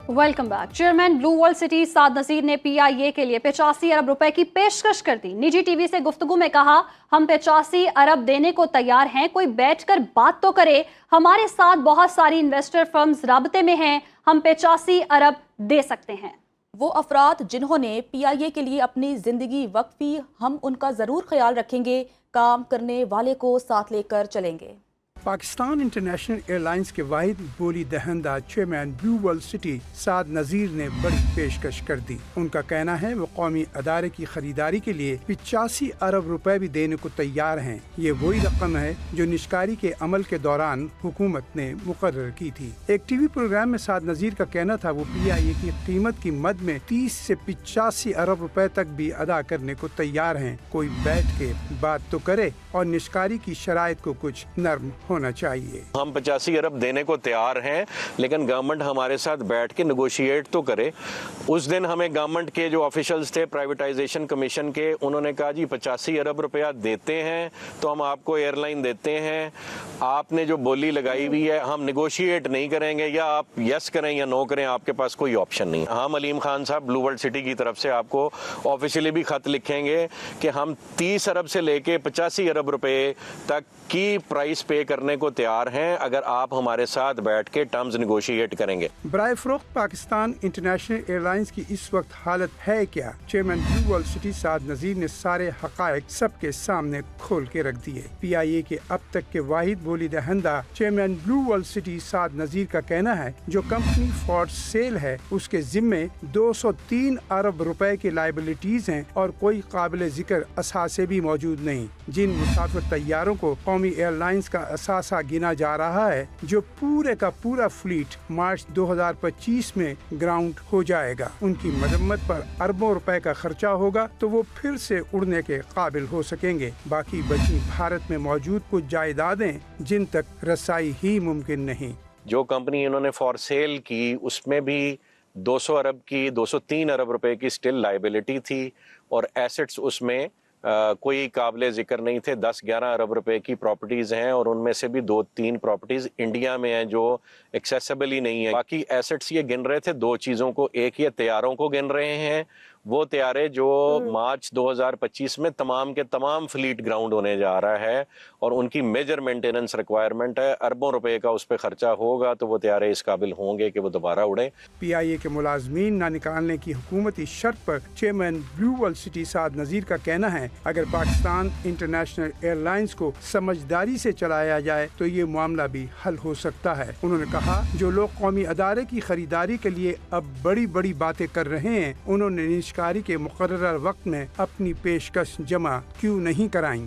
Welcome back. Chairman blue world city Saad Nazir ने PIA के लिए 85 अरब रुपए की पेशकश कर दी। निजी टीवी से गुफ्तगू में कहा, हम 85 अरब देने को तैयार हैं, कोई बैठकर बात तो करे। हमारे साथ बहुत सारी इन्वेस्टर फर्म्स राब्ते में हैं, हम 85 अरब दे सकते हैं। वो अफराद जिन्होंने PIA के लिए अपनी जिंदगी वक्फी, हम उनका जरूर ख्याल रखेंगे, काम करने वाले को साथ लेकर चलेंगे। पाकिस्तान इंटरनेशनल एयरलाइंस के वाहिद बोली दहंदा chairman blue world city Saad Nazir ने बड़ी पेशकश कर दी। उनका कहना है वो कौमी अदारे की खरीदारी के लिए 85 अरब रुपए भी देने को तैयार हैं। ये वही रकम है जो निष्कारी के अमल के दौरान हुकूमत ने मुकर्रर की थी। एक टीवी प्रोग्राम में साद नजीर का कहना था वो PIA की कीमत की मद में 30 से 85 अरब रुपए तक भी अदा करने को तैयार हैं। कोई बैठ के बात तो करे और निष्कारी की शराइत को कुछ नर्म होना चाहिए। हम 85 अरब देने को तैयार हैं, लेकिन गवर्नमेंट हमारे साथ बैठ के नेगोशिएट तो करे। उस दिन हमें गवर्नमेंट के जो ऑफिशियल्स थे प्राइवेटाइजेशन कमीशन के, उन्होंने कहा जी 85 अरब रुपया देते हैं तो हम आपको एयरलाइन देते हैं। आपने जो बोली लगाई हुई है, हम नेगोशिएट नहीं करेंगे, या आप यस करें या नो करें, आपके पास कोई ऑप्शन नहीं। हम अलीम खान साहब ब्लू वर्ल्ड सिटी की तरफ से आपको ऑफिशियली भी खत लिखेंगे कि हम 30 अरब से लेके 85 अरब रुपए तक की प्राइस पे करने को तैयार हैं, अगर आप हमारे साथ बैठ के टर्म्स नेगोशिएट करेंगे। बराए फरोख्त पाकिस्तान इंटरनेशनल एयरलाइंस की इस वक्त हालत है क्या? Chairman blue world city Saad Nazir ने सारे हकायक सबके सामने खोल के रख दिए। PIA के अब तक के वाहिद बोली दहंदा chairman blue world city Saad नजीर का कहना है जो कंपनी फॉर सेल है उसके जिम्मे 203 अरब रुपए की लायबिलिटीज हैं और कोई काबिल जिक्र असासे भी मौजूद नहीं। जिन मुसाफिर तैयारों को कौमी एयरलाइंस का असासा गिना जा रहा है, जो पूरे का पूरा फ्लीट मार्च 2025 में ग्राउंड हो जाएगा, उनकी मरम्मत पर अरबों रुपए का खर्चा होगा तो वो फिर से उड़ने के काबिल हो सकेंगे। बाकी बची भारत में मौजूद कुछ जायदादें जिन तक रसाई ही मुमकिन नहीं। जो कंपनी इन्होंने फॉर सेल की उसमें भी 200 अरब की 203 अरब रुपए की स्टिल लाइबिलिटी थी और एसेट्स उसमें कोई काबिल जिक्र नहीं थे। 10-11 अरब रुपए की प्रॉपर्टीज़ हैं और उनमें से भी 2-3 प्रॉपर्टीज़ इंडिया में हैं जो एक्सेसिबल ही नहीं है। बाकी एसेट्स ये गिन रहे थे दो चीज़ों को, एक ये तैयारों को गिन रहे हैं, वो तैयारे जो मार्च 2025 में तमाम के तमाम फ्लीट ग्राउंड होने जा रहा है और उनकी मेजर मेंटेनेंस रिक्वायरमेंट है, अरबों रुपए का उस पर खर्चा होगा तो वो तैयारे इस काबिल होंगे कि वो दोबारा उड़े। PIA के मुलाजमीन ना निकालने की हुकूमती शर्त पर chairman blue world city Saad नजीर का कहना है अगर पाकिस्तान इंटरनेशनल एयरलाइंस को समझदारी से चलाया जाए तो ये मामला भी हल हो सकता है। उन्होंने कहा जो लोग कौमी अदारे की खरीदारी के लिए अब बड़ी बड़ी बातें कर रहे हैं, उन्होंने निष्कारी के मुकर्रर वक्त में अपनी पेशकश जमा क्यों नहीं कराई।